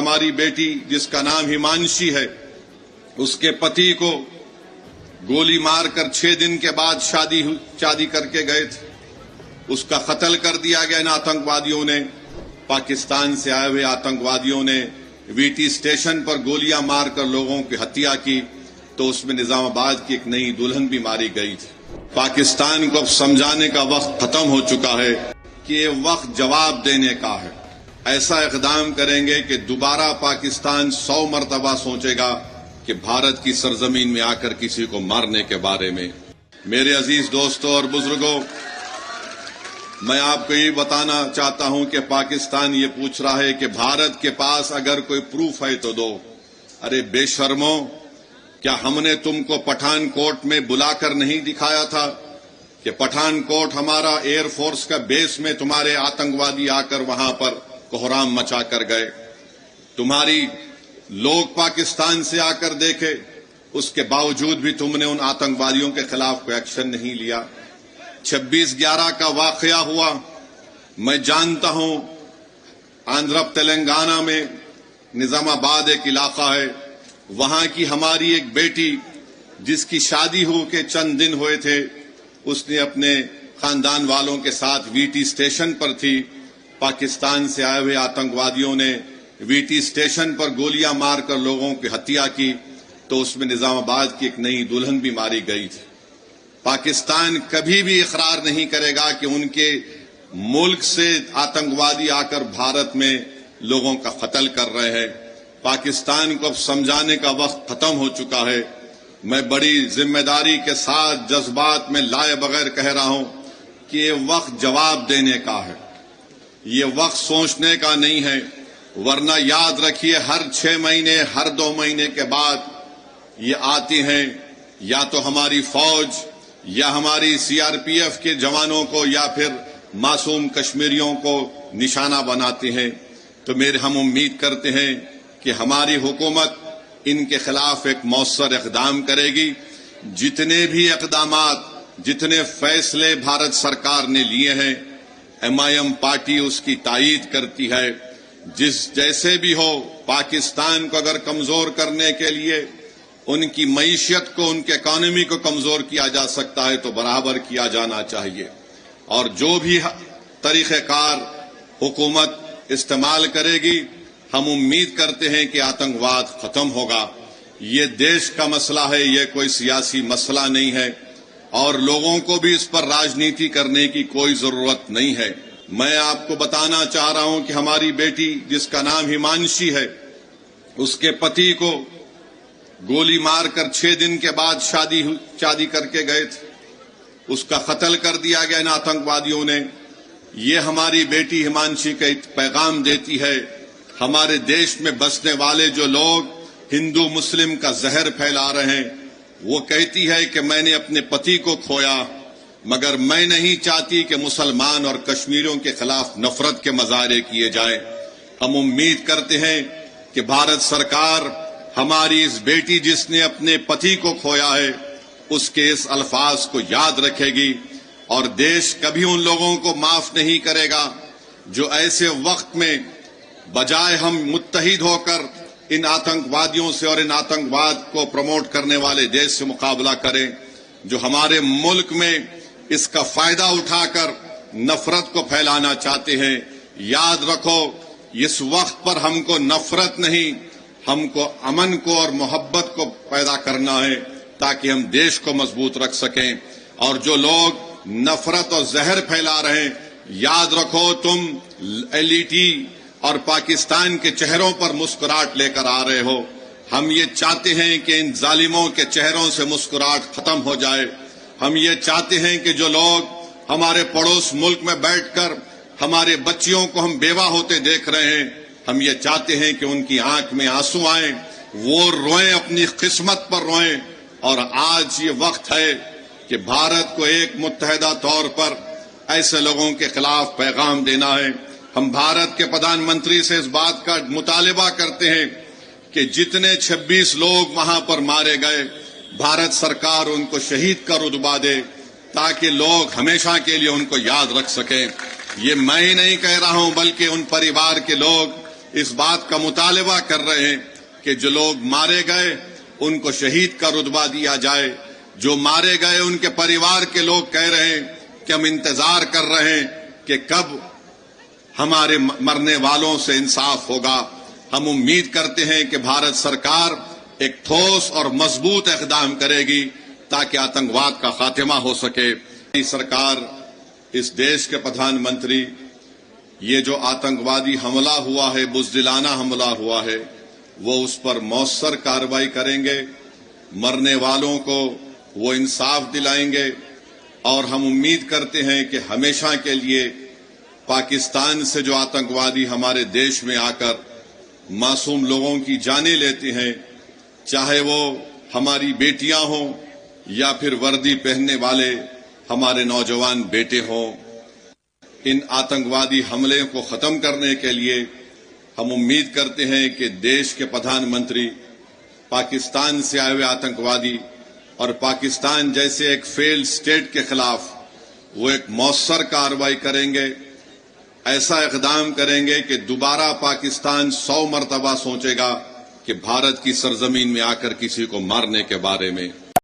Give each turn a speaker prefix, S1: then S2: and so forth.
S1: ہماری بیٹی جس کا نام ہمانشی ہے، اس کے پتی کو گولی مار کر 6 دن کے بعد شادی کر کے گئے تھے، اس کا قتل کر دیا گیا ان آتنکوادیوں نے۔ پاکستان سے آئے ہوئے آتنکوادیوں نے وی ٹی اسٹیشن پر گولیاں مار کر لوگوں کی ہتیا کی، تو اس میں نظام آباد کی ایک نئی دلہن بھی ماری گئی تھی۔ پاکستان کو اب سمجھانے کا وقت ختم ہو چکا ہے کہ یہ وقت جواب دینے کا ہے۔ ایسا اقدام کریں گے کہ دوبارہ پاکستان 100 مرتبہ سوچے گا کہ بھارت کی سرزمین میں آ کر کسی کو مارنے کے بارے میں۔ میرے عزیز دوستوں اور بزرگوں، میں آپ کو یہ بتانا چاہتا ہوں کہ پاکستان یہ پوچھ رہا ہے کہ بھارت کے پاس اگر کوئی پروف ہے تو دو۔ ارے بے شرمو، کیا ہم نے تم کو پٹھان کوٹ میں بلا کر نہیں دکھایا تھا کہ پٹھان کوٹ ہمارا ایئر فورس کا بیس میں تمہارے آتنکوادی آ کر وہاں پر کوہرام مچا کر گئے؟ تمہاری لوگ پاکستان سے آ کر دیکھے، اس کے باوجود بھی تم نے ان آتنکوادیوں کے خلاف کوئی ایکشن نہیں لیا۔ 26/11 کا واقعہ ہوا، میں جانتا ہوں آندھرا تلنگانہ میں نظام آباد ایک علاقہ ہے، وہاں کی ہماری ایک بیٹی جس کی شادی ہو کے چند دن ہوئے تھے، اس نے اپنے خاندان والوں کے ساتھ وی ٹی اسٹیشن پر تھی، پاکستان سے آئے ہوئے آتنکوادیوں نے وی ٹی اسٹیشن پر گولیاں مار کر لوگوں کی ہتیا کی، تو اس میں نظام آباد کی ایک نئی دلہن بھی ماری گئی تھی۔ پاکستان کبھی بھی اقرار نہیں کرے گا کہ ان کے ملک سے آتنکوادی آ کر بھارت میں لوگوں کا قتل کر رہے ہیں۔ پاکستان کو اب سمجھانے کا وقت ختم ہو چکا ہے۔ میں بڑی ذمہ داری کے ساتھ جذبات میں لائے بغیر کہہ رہا ہوں کہ یہ وقت جواب دینے کا ہے، یہ وقت سوچنے کا نہیں ہے، ورنہ یاد رکھیے ہر 6 مہینے ہر 2 مہینے کے بعد یہ آتی ہیں، یا تو ہماری فوج یا ہماری CRPF کے جوانوں کو یا پھر معصوم کشمیریوں کو نشانہ بناتے ہیں۔ تو ہم امید کرتے ہیں کہ ہماری حکومت ان کے خلاف ایک مؤثر اقدام کرے گی۔ جتنے بھی اقدامات، جتنے فیصلے بھارت سرکار نے لیے ہیں، MIM پارٹی اس کی تائید کرتی ہے۔ جیسے بھی ہو، پاکستان کو اگر کمزور کرنے کے لیے ان کی معیشت کو، ان کے اکانومی کو کمزور کیا جا سکتا ہے تو برابر کیا جانا چاہیے، اور جو بھی طریقہ کار حکومت استعمال کرے گی، ہم امید کرتے ہیں کہ آتنکواد ختم ہوگا۔ یہ دیش کا مسئلہ ہے، یہ کوئی سیاسی مسئلہ نہیں ہے، اور لوگوں کو بھی اس پر راجنیتی کرنے کی کوئی ضرورت نہیں ہے۔ میں آپ کو بتانا چاہ رہا ہوں کہ ہماری بیٹی جس کا نام ہمانشی ہے، اس کے پتی کو گولی مار کر 6 دن کے بعد شادی کر کے گئے تھے، اس کا قتل کر دیا گیا ان آتنکوادیوں نے۔ یہ ہماری بیٹی ہمانشی کا ایک پیغام دیتی ہے، ہمارے دیش میں بسنے والے جو لوگ ہندو مسلم کا زہر پھیلا رہے ہیں، وہ کہتی ہے کہ میں نے اپنے پتی کو کھویا، مگر میں نہیں چاہتی کہ مسلمان اور کشمیریوں کے خلاف نفرت کے مظاہرے کیے جائیں۔ ہم امید کرتے ہیں کہ بھارت سرکار ہماری اس بیٹی جس نے اپنے پتی کو کھویا ہے، اس کے اس الفاظ کو یاد رکھے گی، اور دیش کبھی ان لوگوں کو معاف نہیں کرے گا جو ایسے وقت میں بجائے ہم متحد ہو کر ان آتنکوادیوں سے اور ان آتنکواد کو پروموٹ کرنے والے دیش سے مقابلہ کریں، جو ہمارے ملک میں اس کا فائدہ اٹھا کر نفرت کو پھیلانا چاہتے ہیں۔ یاد رکھو، اس وقت پر ہم کو نفرت نہیں، ہم کو امن کو اور محبت کو پیدا کرنا ہے، تاکہ ہم دیش کو مضبوط رکھ سکیں۔ اور جو لوگ نفرت اور زہر پھیلا رہے ہیں، یاد رکھو تم LET اور پاکستان کے چہروں پر مسکراہٹ لے کر آ رہے ہو۔ ہم یہ چاہتے ہیں کہ ان ظالموں کے چہروں سے مسکراہٹ ختم ہو جائے۔ ہم یہ چاہتے ہیں کہ جو لوگ ہمارے پڑوس ملک میں بیٹھ کر ہمارے بچیوں کو ہم بیوہ ہوتے دیکھ رہے ہیں، ہم یہ چاہتے ہیں کہ ان کی آنکھ میں آنسو آئیں، وہ روئیں، اپنی قسمت پر روئیں۔ اور آج یہ وقت ہے کہ بھارت کو ایک متحدہ طور پر ایسے لوگوں کے خلاف پیغام دینا ہے۔ ہم بھارت کے پردھان منتری سے اس بات کا مطالبہ کرتے ہیں کہ جتنے 26 لوگ وہاں پر مارے گئے، بھارت سرکار ان کو شہید کا رتبہ دے، تاکہ لوگ ہمیشہ کے لیے ان کو یاد رکھ سکیں۔ یہ میں ہی نہیں کہہ رہا ہوں، بلکہ ان پریوار کے لوگ اس بات کا مطالبہ کر رہے ہیں کہ جو لوگ مارے گئے ان کو شہید کا رتبہ دیا جائے. جو مارے گئے ان کے پریوار کے لوگ کہہ رہے ہیں کہ ہم انتظار کر رہے ہیں کہ کب ہمارے مرنے والوں سے انصاف ہوگا. ہم امید کرتے ہیں کہ بھارت سرکار ایک ٹھوس اور مضبوط اقدام کرے گی تاکہ آتنکواد کا خاتمہ ہو سکے. سرکار، اس دیش کے پردھان منتری، یہ جو آتنکوادی حملہ ہوا ہے، بزدلانہ حملہ ہوا ہے، وہ اس پر مؤثر کارروائی کریں گے. مرنے والوں کو وہ انصاف دلائیں گے اور ہم امید کرتے ہیں کہ ہمیشہ کے لیے پاکستان سے جو آتنکوادی ہمارے دیش میں آ کر معصوم لوگوں کی جانیں لیتے ہیں، چاہے وہ ہماری بیٹیاں ہوں یا پھر وردی پہننے والے ہمارے نوجوان بیٹے ہوں، ان آتنکوادی حملے کو ختم کرنے کے لیے ہم امید کرتے ہیں کہ دیش کے پردھان منتری پاکستان سے آئے ہوئے آتنکوادی اور پاکستان جیسے ایک فیلڈ اسٹیٹ کے خلاف وہ ایک مؤثر کارروائی کریں گے. ایسا اقدام کریں گے کہ دوبارہ پاکستان 100 مرتبہ سوچے گا کہ بھارت کی سرزمین میں آ کر کسی کو مارنے کے بارے میں.